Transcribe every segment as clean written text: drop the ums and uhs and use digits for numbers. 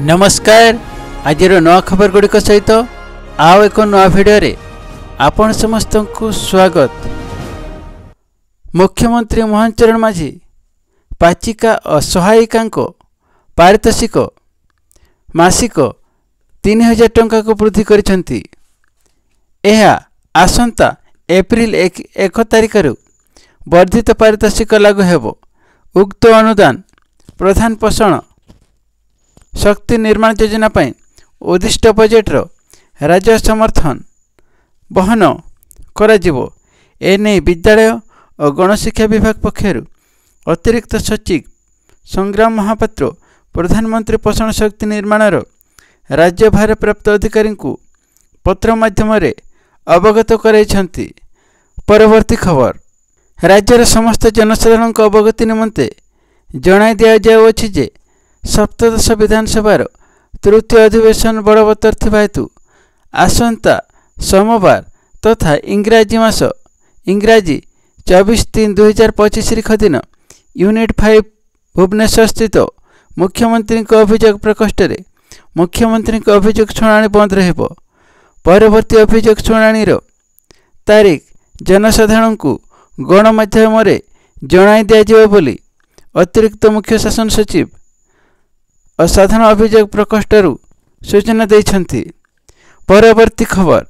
नमस्कार। आज नवा खबर गुड़िक सहित आउ एक नवा भिडियो आपण समस्त को स्वागत। मुख्यमंत्री मोहन चरण माझी पाचिका और सहायिका पारितोषिक मासिक 3000 टंका को वृद्धि करिसेंती। यह आसंता एप्रिल 1 तारिख वर्धित पारितोषिक लागू हेबो। उक्त अनुदान प्रधान पोषण शक्ति निर्माण योजना पर उद्दिष्ट बजेट्र राज्य समर्थन बहन कराजिवो। एने विद्यालय और गणशिक्षा विभाग पक्षर अतिरिक्त सचिव संग्राम महापात्र प्रधानमंत्री पोषण शक्ति निर्माणर राज्य भारप्राप्त अधिकारी को पत्र माध्यम अवगत कराइछंती। परवर्ती खबर राज्यर समस्त जनसाधारण अवगति निमंते जणाई दिया जाउछि जे सप्तदश विधानसभार तृतीय अधिवेशन बलवत्तर थिबा हेतु आसंता सोमवार तथा इंग्राजी मास इंग्राजी 24/3/2025 तारीख दिन यूनिट 5 भुवनेश्वर स्थित मुख्यमंत्री अभियोग प्रकोष्ठ में मुख्यमंत्री अभियोग शुणाणी बंद रहिबो। परवर्ती अभियोग शुणाणी तारीख जनसाधारण को गणमाध्यम जणाई दिया जाए बोली अतिरिक्त मुख्य शासन सचिव और साधारण अभियोग प्रकोष्ठ सूचना देइछंती। परवर्ती खबर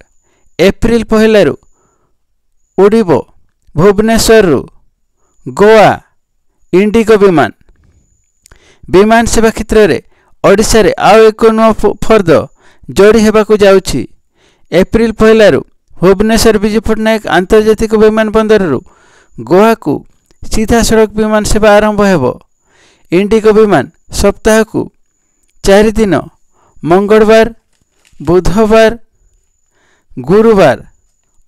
एप्रिल 1 उड़ीबो भुवनेश्वर गोवा इंडिगो विमान। विमान सेवा क्षेत्र में ओडिशा रे आउ एक नुआ फर्द जोड़ी हेबाकु जाउछि। एप्रिल 1 भुवनेश्वर विजु पट्टनायक आंतर्जातिक विमान बंदर गोवा को सीधा सड़क विमान सेवा आरंभ हेबो। इंडिगो विमान सप्ताह को 4 दिन मंगलवार बुधवार गुरुवार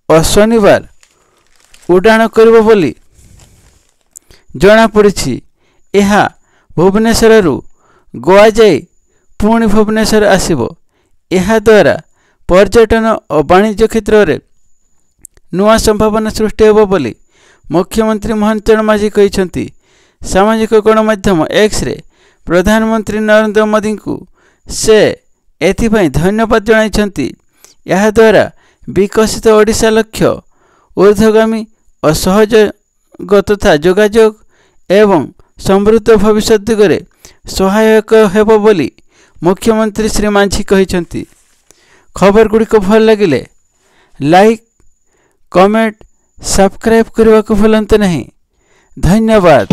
और शनिवार उड़ाण करिबो बोली जना पड़िछि। यह भुवनेश्वर गोवा जाई पुणी भुवनेश्वर आसिबो। यह द्वारा पर्यटन और वाणिज्य क्षेत्र में नुआ संभावना सृष्टि हेबो बोली मुख्यमंत्री मोहन चरण माझी कहिसंती। सामाजिक गणमाध्यम एक्स रे प्रधानमंत्री नरेंद्र मोदी को से एथिपाई धन्यवाद जणाइछंती। यह द्वारा विकसित ओडिशा लक्ष्य ऊर्ध्वगामी और सहयोग तथा जोगाजोग एवं समृद्ध भविष्य दिगरे सहायक हेबो बोली मुख्यमंत्री श्री माझी कहिसंती। खबर गुड़िक भल लगिले लाइक कमेंट सब्सक्राइब करने को भूलते नहीं। धन्यवाद।